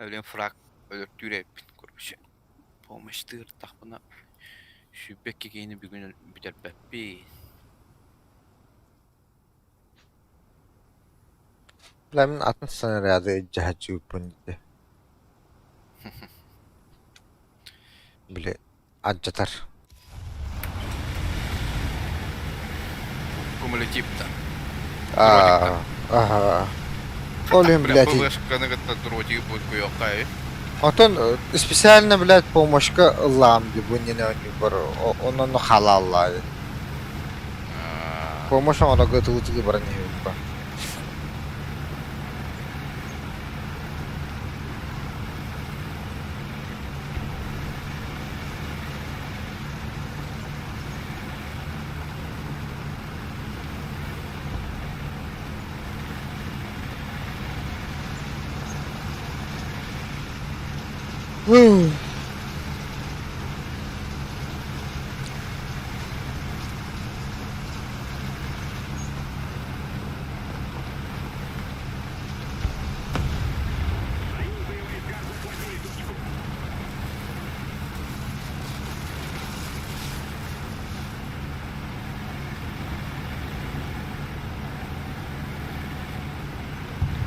Ölen frak öldürtüre kurmuş. Olmuştur takbına. Şu bekki giyini bir gün biter beppi. Bilamin 60 sene riyazı cihatçı upundide. Bile accatar. Kumule cipta. Дротикта. Ага. Олим, Бля, блядь. ПВшка на дротик будет куёкай. Отон специально, блядь, помощка ламди, bu не бар. Onun halalla. Помощь ona götürücü бар не yok.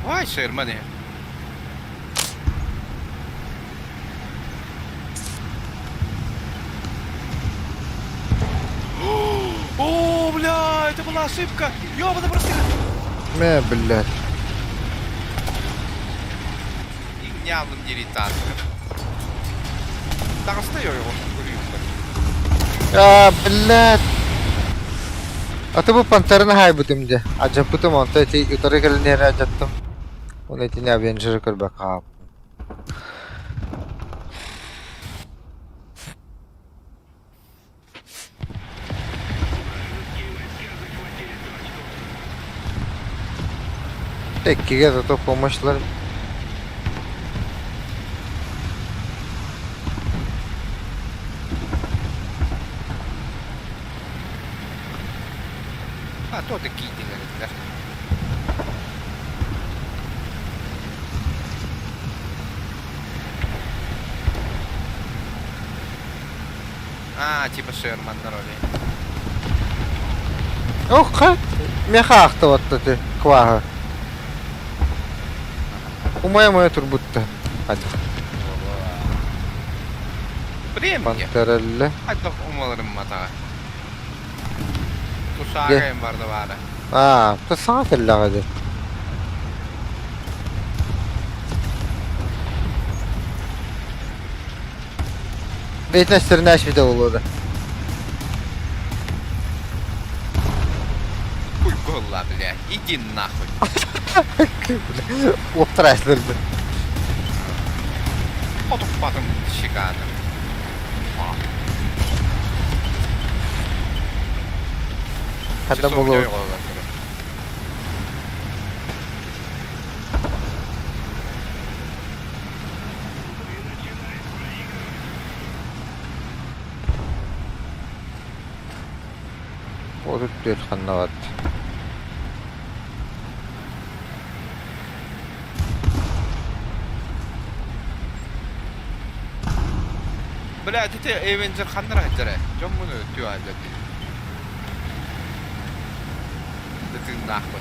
Vay Şermani. О, бля, это была ошибка. Ёбаный простыга. Me, блядь. Явно дилетант. Так стою его. Блядь. Atı bu pantarını haybıdımca. Acapıtım onta eti yutarı gelin yere acattım. Onu etini Avenger'ı kır bakalım. Tekkiga zато помощlar. А, то ты китинг, да? А, типа Шерман на роли. Ох, мехахта вот эти квага. Умоем турбутта. Hadi. Премьер. Panterelle. Hadi umarım mata. Tu sagayım vardı bari. Bu saat elle hadi. Бейтнестерин әш video oldu. Хуй голла, бля. Иди нахуй. Оптрайсылды. Потом щеканым. Hadi bulu. Odur diyor kannavat. Бля, ты Эвенджер хандра хатаре. Жон муну түү алат. Ты нахуй.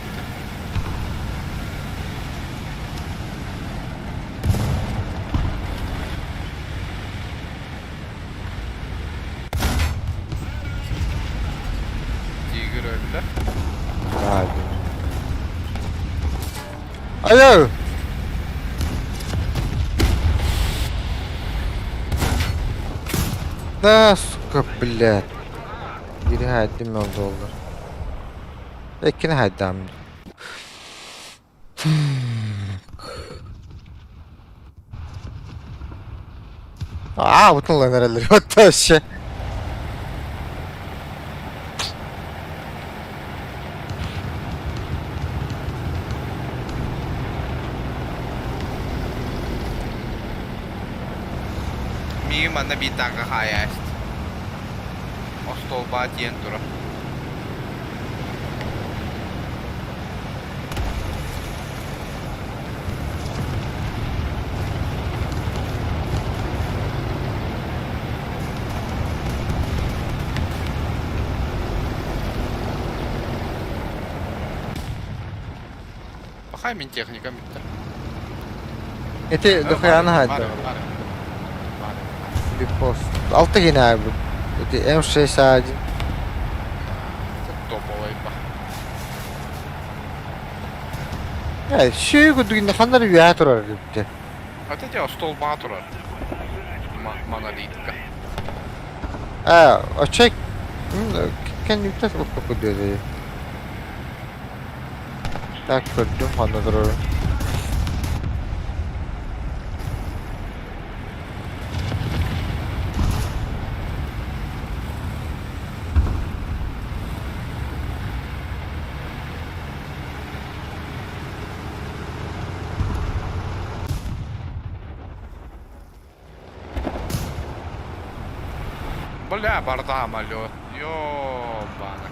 Тигр öldü. Hadi. Alo. Да, сука, блядь. Biri haddim oldu olur. Ekini haddam. Bütün lan herhalde. Hatta şey. Мимо набита какая есть. О столба один дура. Хай мен техника биттер. Эти дохаяны хайда. Бар. Bir post. Altta yine abi. Эти М61. Топовый ба. Şey güdüğünde kanlar üye turar dedi. Вот эти стол батурар. Монолитка. O çek. Kendi yükles okku diyor dedi. Tak gördüm onda durur. Бля, борта самолет. Ёбана.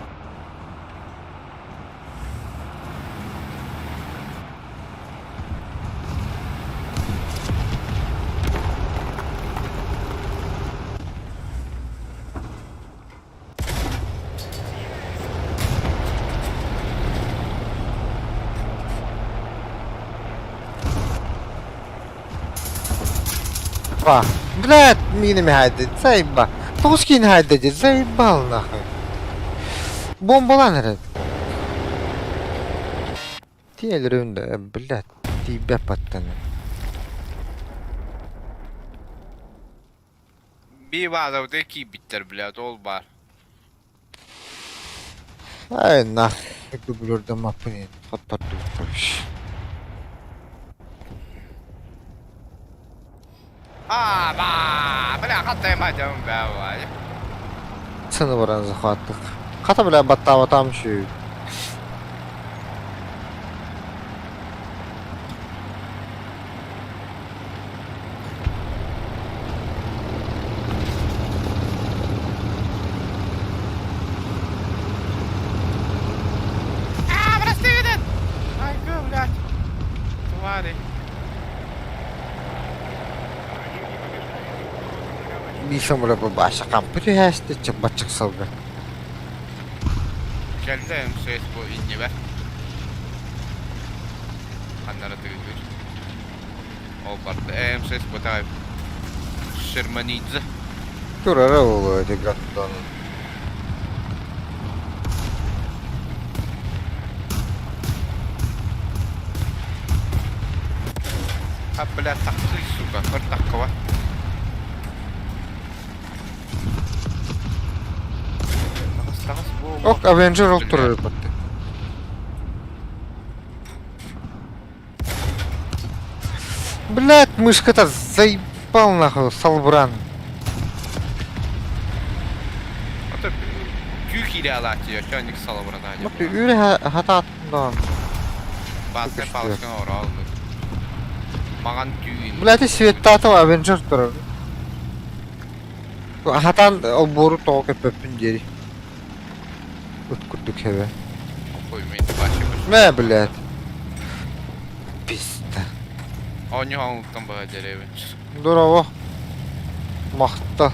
Ба. Блядь, минами хайда. Заеба. Тоскин хайда dedi. Заебал нахуй. Bombalan herhalde. Diğerleri önde. Блядь. Dibe pattanı. Bir база вот такие биттер, блядь, ол бар. Ay nah. Dublörde mapını. Hatta durmuş. Бля, хаттай мадам, бля. Sını vuran zıhatlık. Kata bile batta vatam şu. Прости, виден! Ай, блядь. Твари. Bir şey böyle bu başa kampı heste çıkmak salgı. Geldi M6 bu inni ver. Kanlara tıgır. Ол барды. M6 bu tabi. Шерманидзе. Durara oluyor degraddan. Бля, такой, сука, бір такова. Тағыс, бұл. Ok Avenger olup durur battı. Блядь, мышка-то заебал нахуй, салбран. Ата күйк ile alati, şöyle sala burada. Bak üre hata attım. Bazı palsın ora aldı. Mağan tüyün. Блядь, светта атып Avenger durur. Hatan o boru toğuk öpüpün geri. Utkurduk eve. Koymayın başımız. Ne блядь? Pista. Onu hanlıktan bakacak evet. Dur o. Mahta.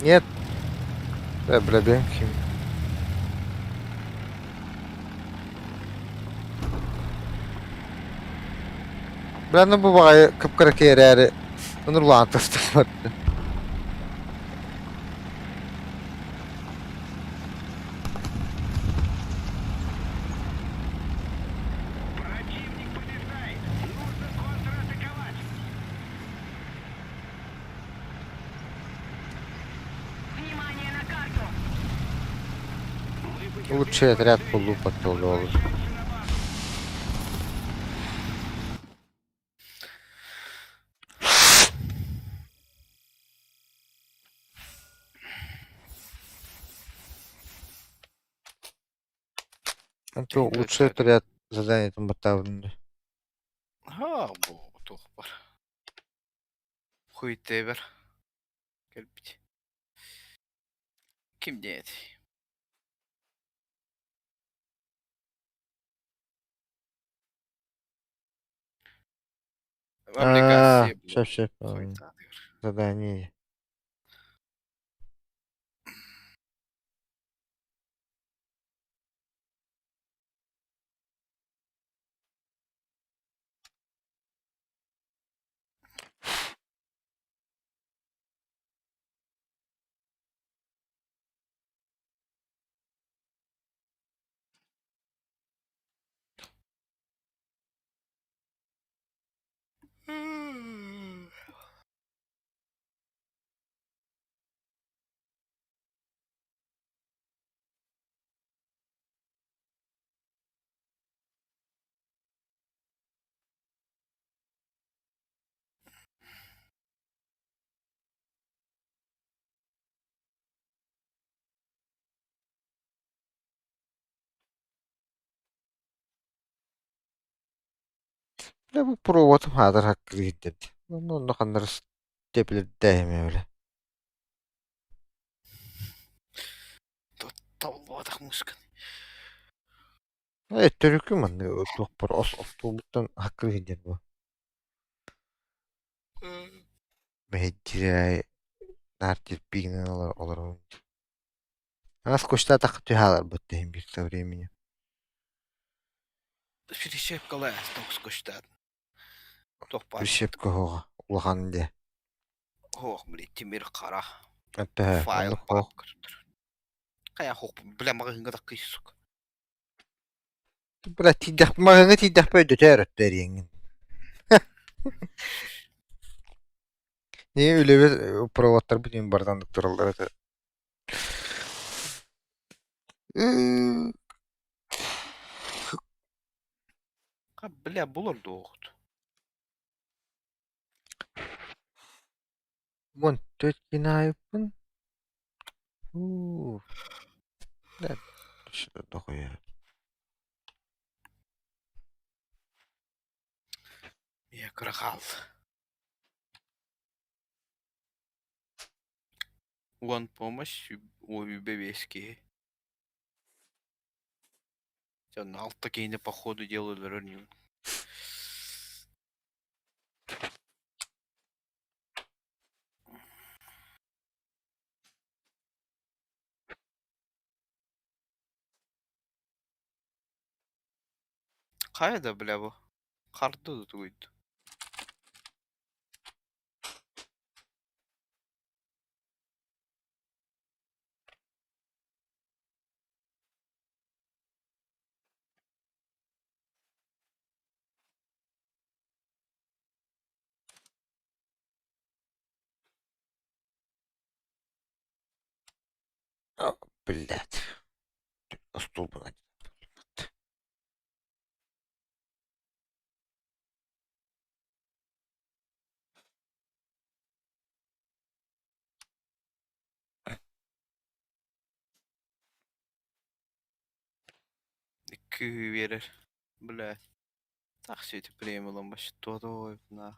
Нет. Проблем kim? Ben de bu bakayı kıpkırık yeri Onurluğun tıstık vardı. Лучший отряд по лупоту olur. Это лучший отряд задание там батавнда. Ha bu toq var. Хуйте ver. Gel bit. Kim diyeti? Облигация Шеп, було. шеп. Сойтадыр. Задание. Да bu проводum hadır hakkı gitti. Onu kanlar tepeli değme öyle. Табылбадық мушкан. Evet, törüküm anne. Doktor ostobuttan hakkı gitti bu. Mehdiray nartир пигнен olur. Нас кошта так тюхалар бутты bir со времени. Фиришеп калай, токс коштад. Тохпас. Прищепка хога. Улахан де. Хоқ мили тимир қара. Это Файл он хог. папкар. Кая хоқ біле мага хинга так кисук. Бля, тидах маганы тидах пойду töröttör yengin. Ne öyle bir provatlar bileyim bardan doktorlar öte. Ка біле булыр доғыт. Mon töt kinayıpın. Ne? Şurada da koyar. Я крахал. Уан помощь у бебески. Sen altta кейне походу делают ранню. Қайда біле бұл? Қарды да туйды. Блядь. Стул бuna. İki verir. Біле. Так сөйтіп премиялан башы. Тодой на.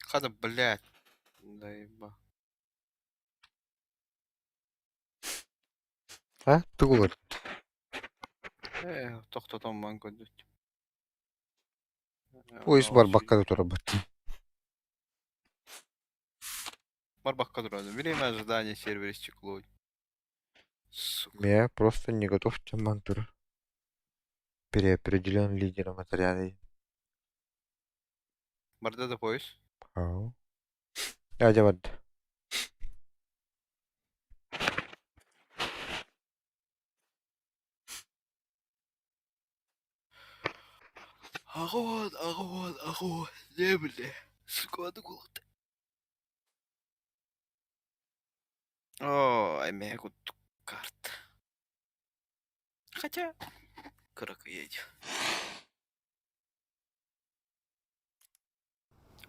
Қада блядь. Да еба. Ha? Tıgılır. Тоқтатам мүмкін дейді. Polis var bakkada turabat. Барбакка тұрады. Время ожидания сервера стекло. Сука. Я просто не готов к темам тур. Переопределен лидером отряда. Барда да пояс. Ау. Hadi hadi. Ағуат. Не біле. Сука, қылықты. О, әме күтті карт. Хотя, кырық еді.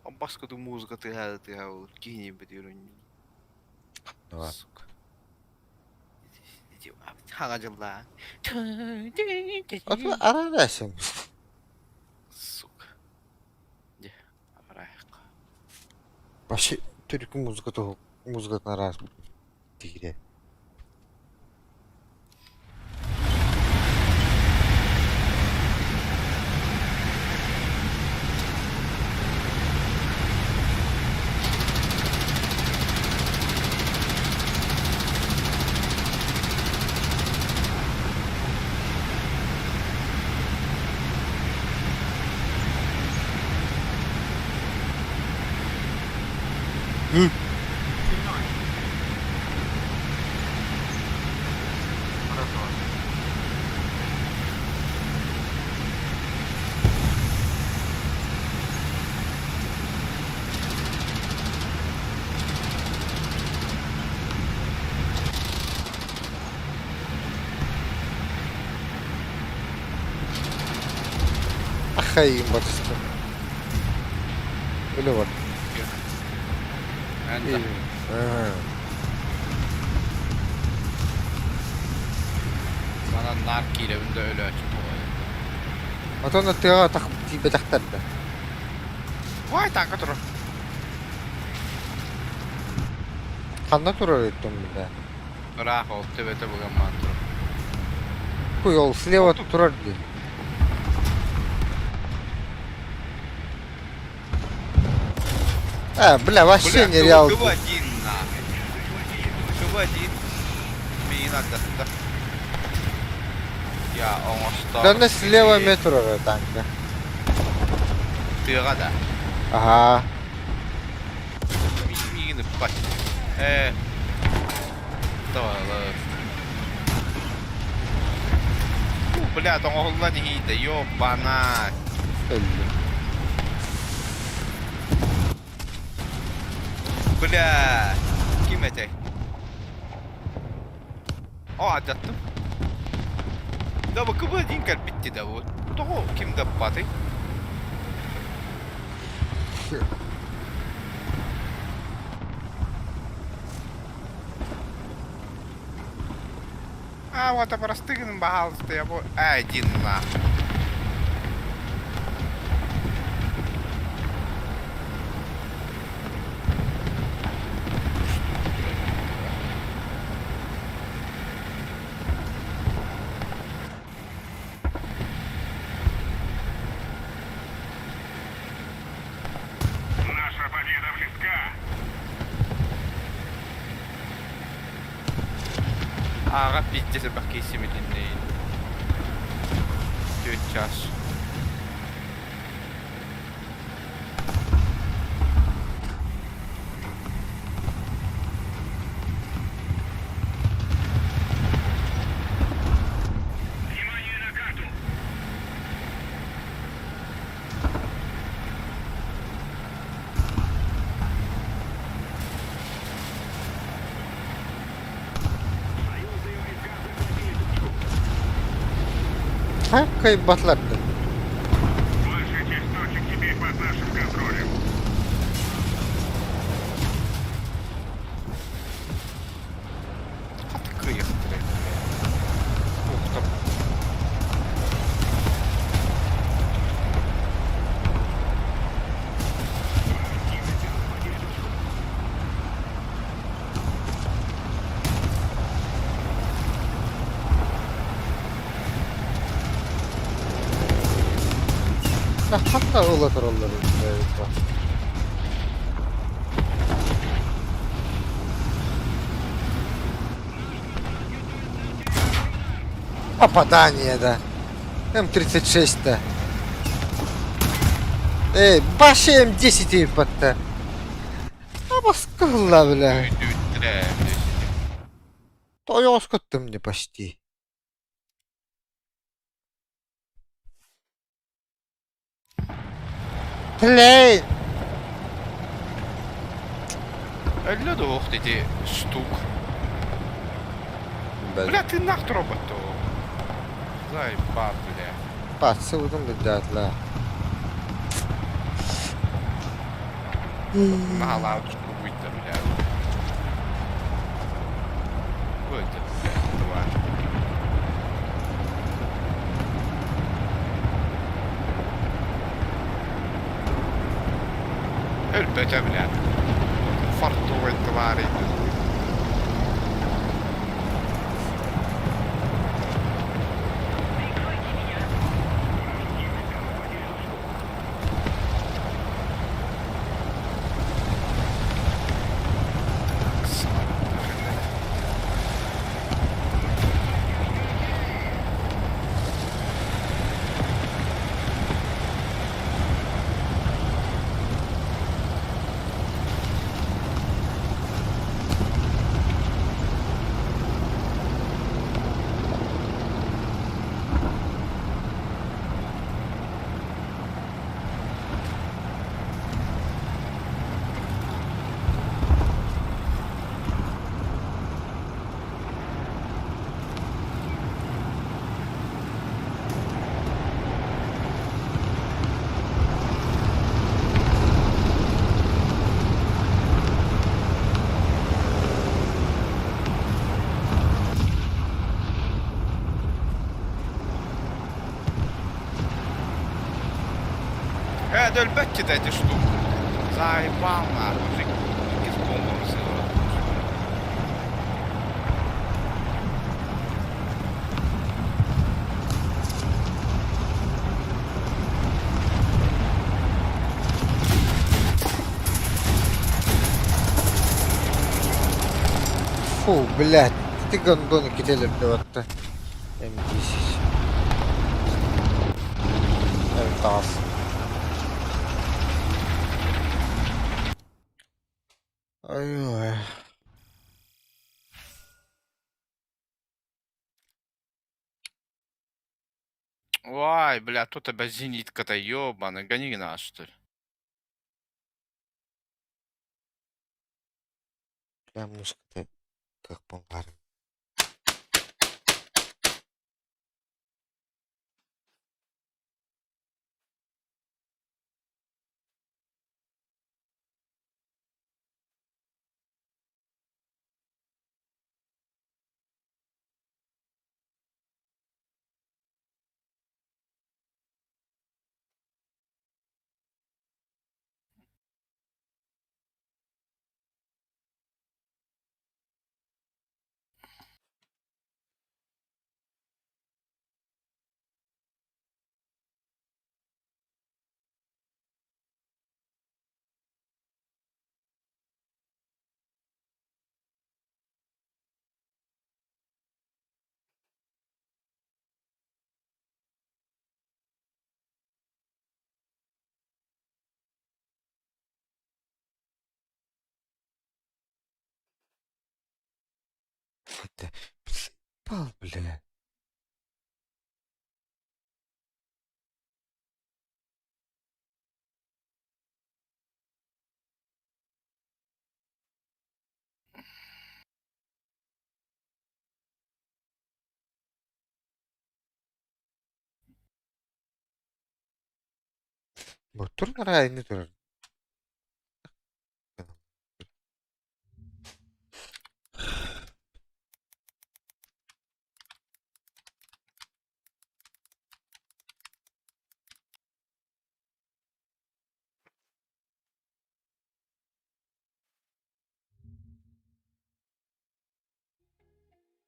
А баскаду музыка тыға ол кейіне бідерін. Давай. Сука. Иди, хаңа жылда. Ararasın. Сука. Де, арайық. Вообще, только музыка на раз тигре. Ахай, батюшка. Öyle var. Anda. İyi. Ha. Sana nark ile bunda öyle açık oluyor. Atonna tega tak tibe taktarda. Vay takı dur. Kanna turar ettim bir de. Bırak ol tebete bugün mantığı. Bu yol слева turar diye. Бля, вообще Бля, нереально. КВ-1 нахуй. КВ-1. Мина да. Я он остался. Да на слева метро танка. Тыга да. Ага. Мины пать. Давай. Бля, там огла не гида, ёбана. Öldü. Bля. Kim etek? Attım. Da bu kıvırdın kalbitti de bu. Toho kim kapatı? Вот простыгн пожалуйста, я бы... Один нахуй. Наша победа близка. Ağa pizzası bak kesimi dinleyin. 4 yaş. Внимание на карту. Ha, kayıplatlardı. Большая часть точек теперь под нашим контролем. Hadi kıyıktır. Muhtem. Hatta ılatır onları. Попадание, да. М36-то. Вообще М10 ипотта. Абаскалла, бля. Düdütle. Тоёскот ты мне почти. Плей! 52 dedi штук. Бля, ты нахуй роботу. Заебал, бля. Пацудum бедатла. На лавочку выйти, бля. Выйти, бля, тварь. Ölpete bile. Ой, твари. Дольбать эти штуки. Заебал нахуй. Уже из бомбом сыграл. Фу, блядь. Ты гондоны кителеп деватты. М10. М-тас. Ой-ой. Ой, бля, тут тебя зенитка-то ёбаный. Гони нас, что ли? Бля, мышка-то как помпарит. Фу ты. Заебал, бля. Motor ngeraya tuh.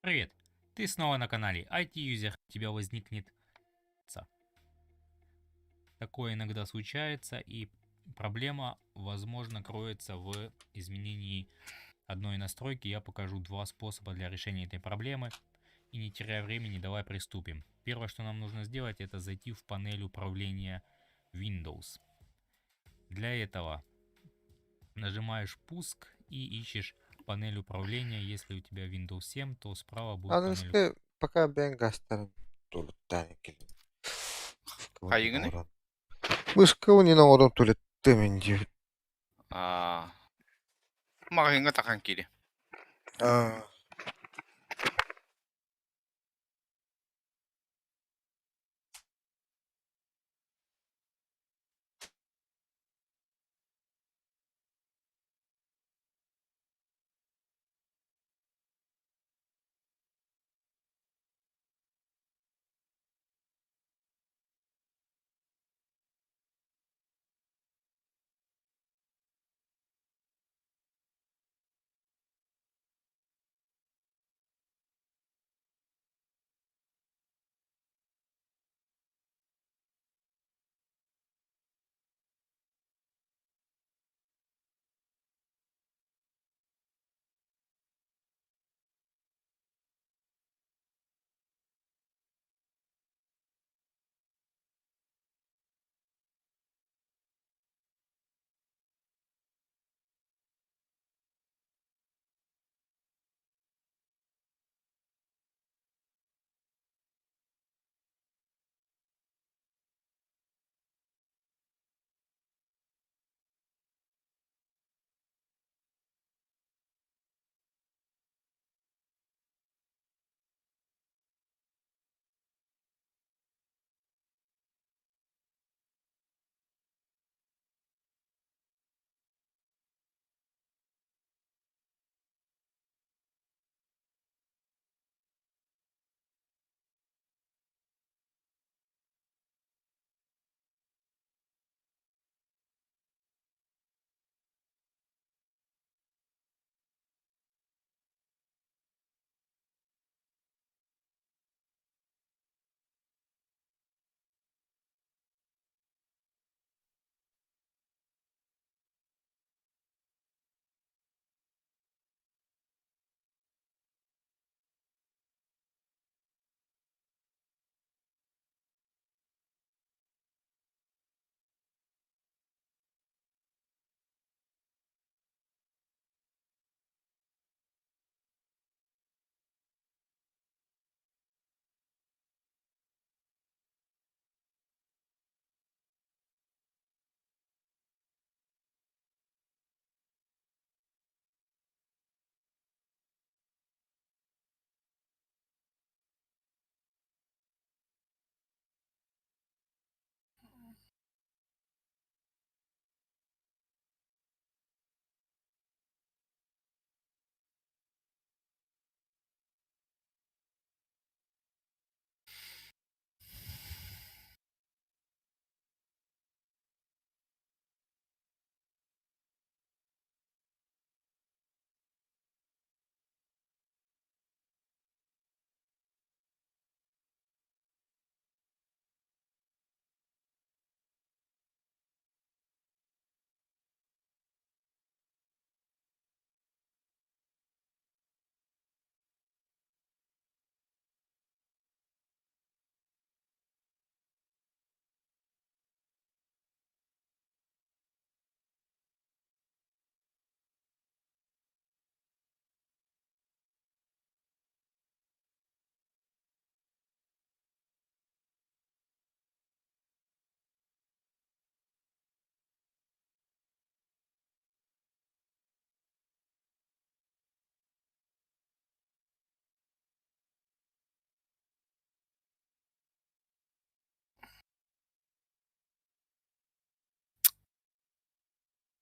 Привет! Ты снова на канале IT-юзер. У тебя возникнет... Такое иногда случается, и проблема, возможно, кроется в изменении одной настройки. Я покажу два способа для решения этой проблемы. И не теряя времени, давай приступим. Первое, что нам нужно сделать, это зайти в панель управления Windows. Для этого нажимаешь «Пуск» и ищешь панель управления. Если у тебя Windows 7, то справа будет панель Английский пока бенгастер. Тут танки. Хайганы? Мышка у него орон тулет теменди. Магазинга тахан кири. А.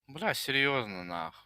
Бля, серьезно, нах.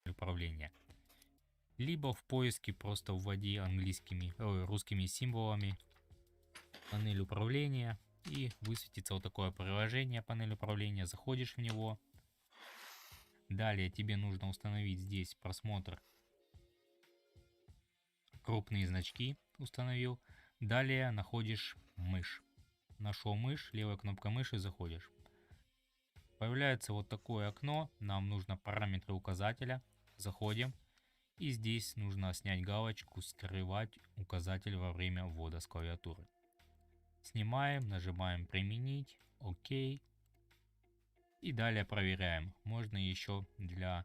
Управления. Либо в поиске просто вводи русскими символами панель управления, и высветится вот такое приложение панель управления. Заходишь в него. Далее тебе нужно установить здесь просмотр. Крупные значки установил. Далее находишь мышь. Нашел мышь, левая кнопка мыши, заходишь. Появляется вот такое окно. Нам нужно параметры указателя. Заходим. И здесь нужно снять галочку «Скрывать указатель во время ввода с клавиатуры». Снимаем, нажимаем «Применить», «Ок». И далее проверяем. Можно еще для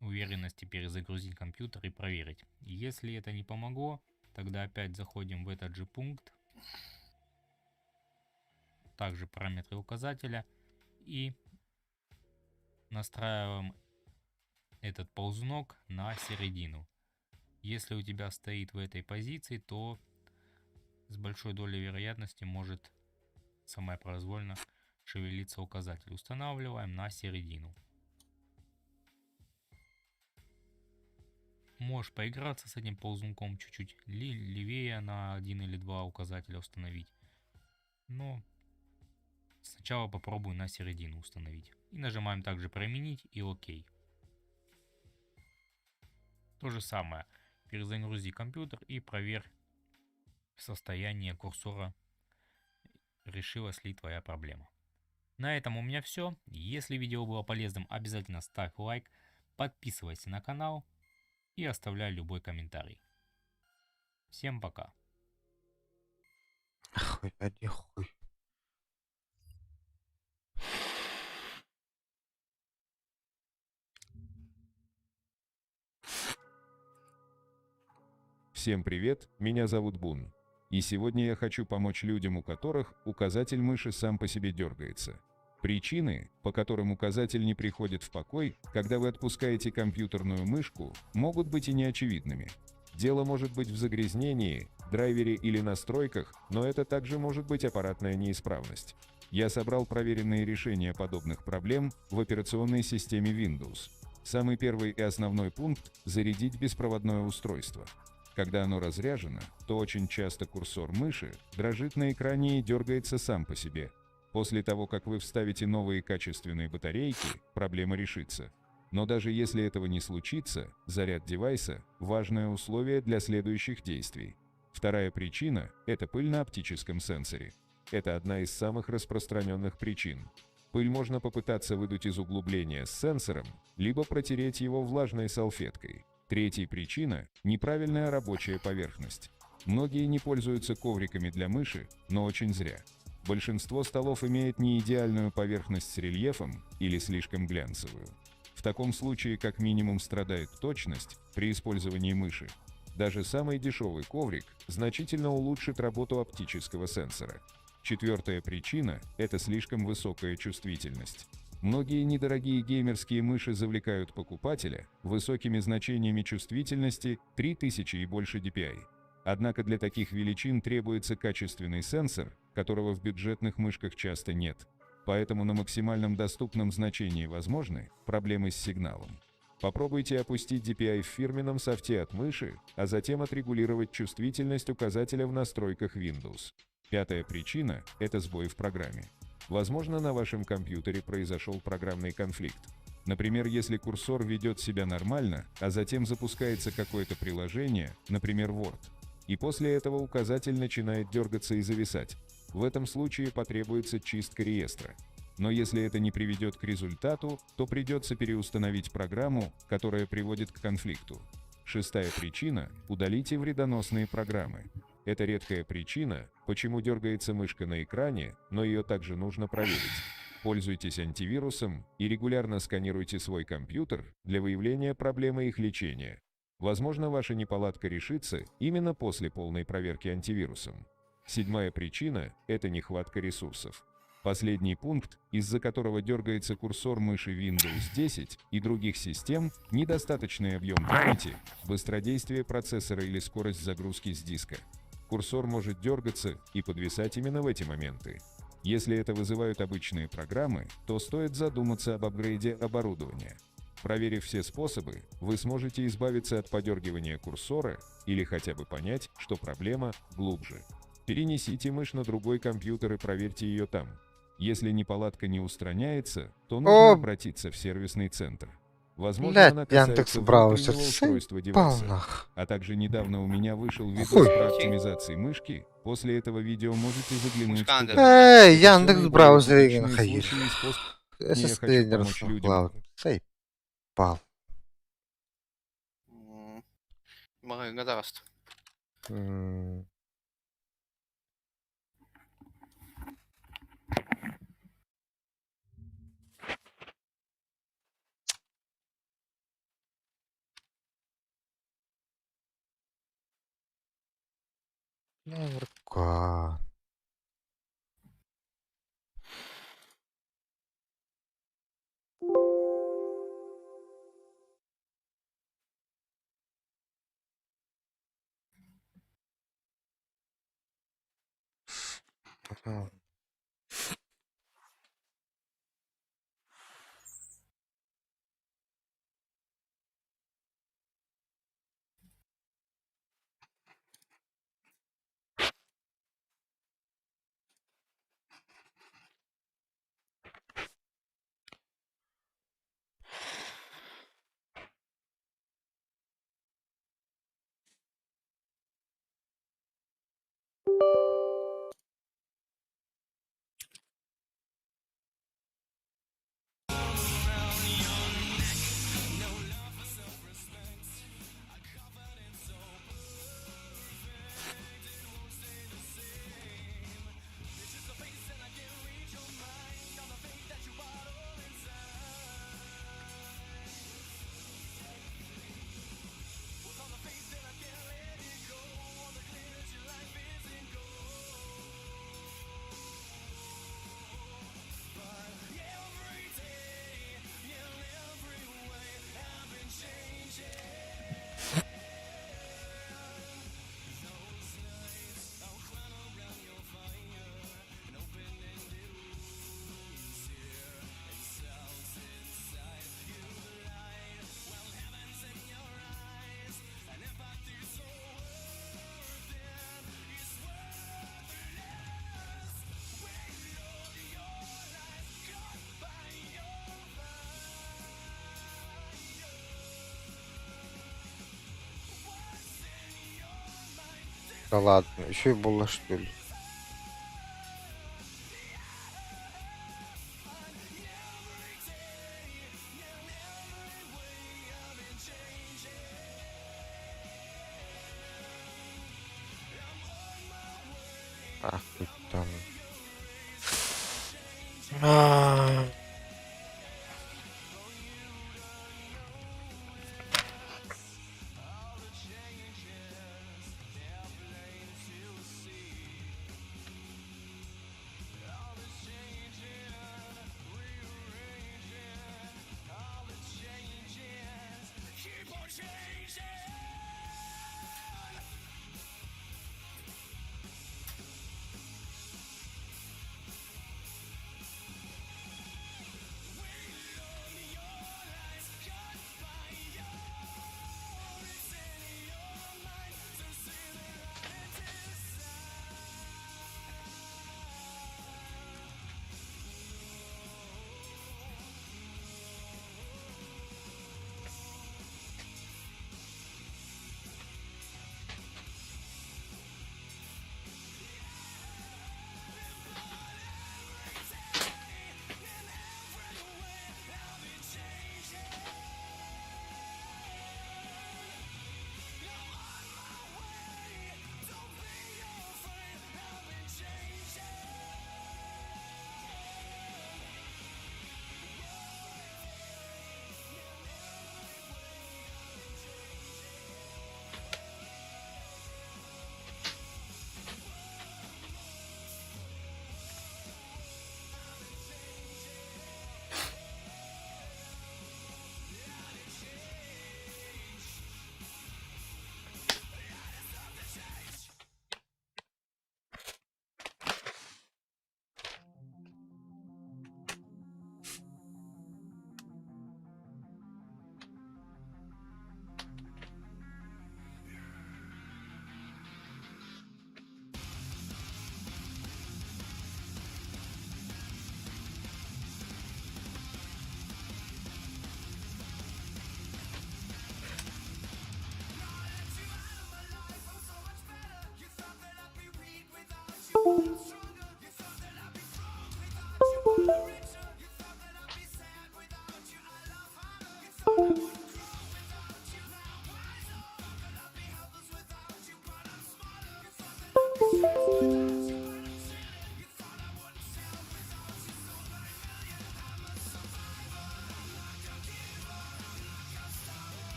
уверенности перезагрузить компьютер и проверить. Если это не помогло, тогда опять заходим в этот же пункт. Также параметры указателя. И настраиваем этот ползунок на середину. Если у тебя стоит в этой позиции, то с большой долей вероятности может самопроизвольно шевелиться указатель. Устанавливаем на середину. Можешь поиграться с этим ползунком, чуть-чуть левее на 1 или 2 указателя установить. Но сначала попробуй на середину установить. И нажимаем также «Применить» и «Ок». То же самое. Перезагрузи компьютер и проверь состояние курсора. Решилась ли твоя проблема. На этом у меня все. Если видео было полезным, обязательно ставь лайк, подписывайся на канал и оставляй любой комментарий. Всем пока. Хуй, один хуй. Всем привет, меня зовут Бун. И сегодня я хочу помочь людям, у которых указатель мыши сам по себе дергается. Причины, по которым указатель не приходит в покой, когда вы отпускаете компьютерную мышку, могут быть и неочевидными. Дело может быть в загрязнении, драйвере или настройках, но это также может быть аппаратная неисправность. Я собрал проверенные решения подобных проблем в операционной системе Windows. Самый первый и основной пункт – зарядить беспроводное устройство. Когда оно разряжено, то очень часто курсор мыши дрожит на экране и дергается сам по себе. После того, как вы вставите новые качественные батарейки, проблема решится. Но даже если этого не случится, заряд девайса – важное условие для следующих действий. Вторая причина – это пыль на оптическом сенсоре. Это одна из самых распространенных причин. Пыль можно попытаться выдуть из углубления с сенсором, либо протереть его влажной салфеткой. Третья причина – неправильная рабочая поверхность. Многие не пользуются ковриками для мыши, но очень зря. Большинство столов имеет не идеальную поверхность с рельефом или слишком глянцевую. В таком случае как минимум страдает точность при использовании мыши. Даже самый дешевый коврик значительно улучшит работу оптического сенсора. Четвертая причина – это слишком высокая чувствительность. Многие недорогие геймерские мыши завлекают покупателя высокими значениями чувствительности 3000 и больше DPI. Однако для таких величин требуется качественный сенсор, которого в бюджетных мышках часто нет. Поэтому на максимальном доступном значении возможны проблемы с сигналом. Попробуйте опустить DPI в фирменном софте от мыши, а затем отрегулировать чувствительность указателя в настройках Windows. Пятая причина – это сбой в программе. Возможно, на вашем компьютере произошел программный конфликт. Например, если курсор ведет себя нормально, а затем запускается какое-то приложение, например, Word, и после этого указатель начинает дергаться и зависать. В этом случае потребуется чистка реестра. Но если это не приведет к результату, то придется переустановить программу, которая приводит к конфликту. Шестая причина – удалите вредоносные программы. Это редкая причина, почему дергается мышка на экране, но ее также нужно проверить. Пользуйтесь антивирусом и регулярно сканируйте свой компьютер для выявления проблемы и их лечения. Возможно, ваша неполадка решится именно после полной проверки антивирусом. Седьмая причина – это нехватка ресурсов. Последний пункт, из-за которого дергается курсор мыши Windows 10 и других систем, недостаточный объем памяти, быстродействие процессора или скорость загрузки с диска. Курсор может дергаться и подвисать именно в эти моменты. Если это вызывают обычные программы, то стоит задуматься об апгрейде оборудования. Проверив все способы, вы сможете избавиться от подергивания курсора или хотя бы понять, что проблема глубже. Перенесите мышь на другой компьютер и проверьте ее там. Если неполадка не устраняется, то нужно обратиться в сервисный центр. Возможно, она Блядь, Яндекс касается браузер. внутреннего устройства девайса. Нах. А также недавно у меня вышел видос Хуй. про оптимизацию мышки. После этого видео можете заглянуть Мушкан, туда. да. Эй, Это Яндекс самые браузер более типичные находишь. случаи и способы. Я хочу тренер помочь людям. Клауд. Заебал. Мага гадаст. Рука. Да ладно, еще и было что ли? Ах, хоть там.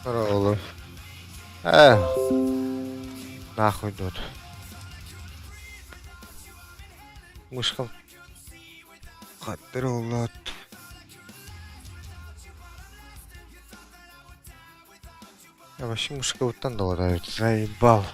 Оголор. Нахуй тут. Мышкам. Хаттер олот. Я вообще мышка вот там дала, заебал.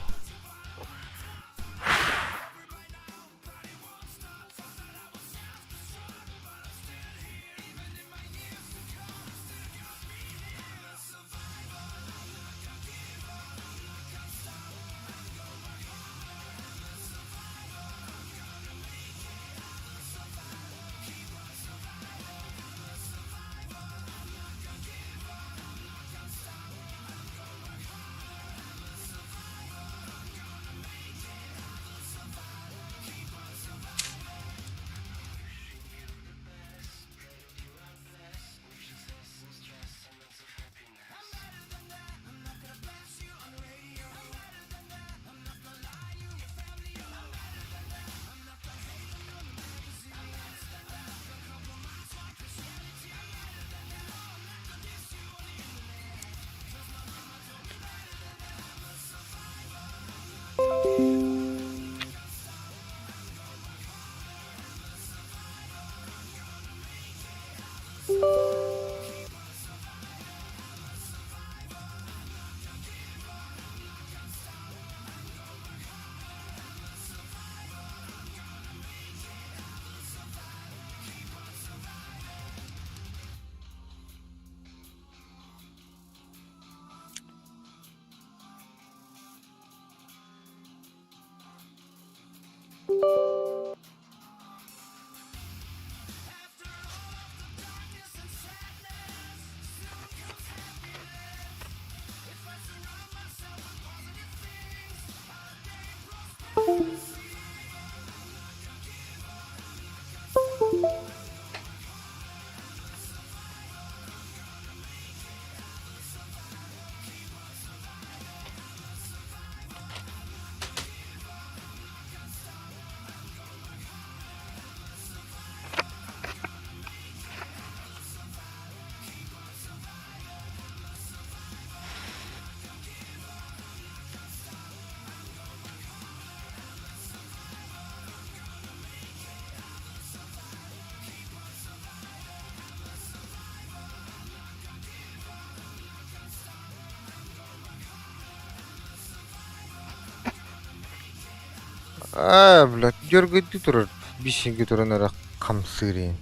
Блядь, дергает турат. Бишеньки туранара камсырин.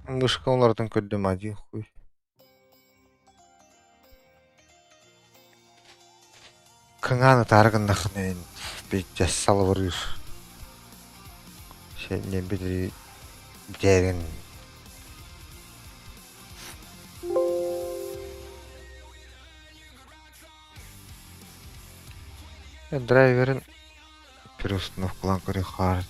Мышка олардан көрдім один хуй. Кыңаны тарғындақын бет жассалы вырыр. Шәдінен бедері бітәрін. Драйверін переустановкалан көре қар.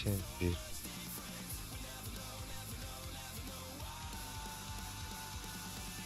2, 1.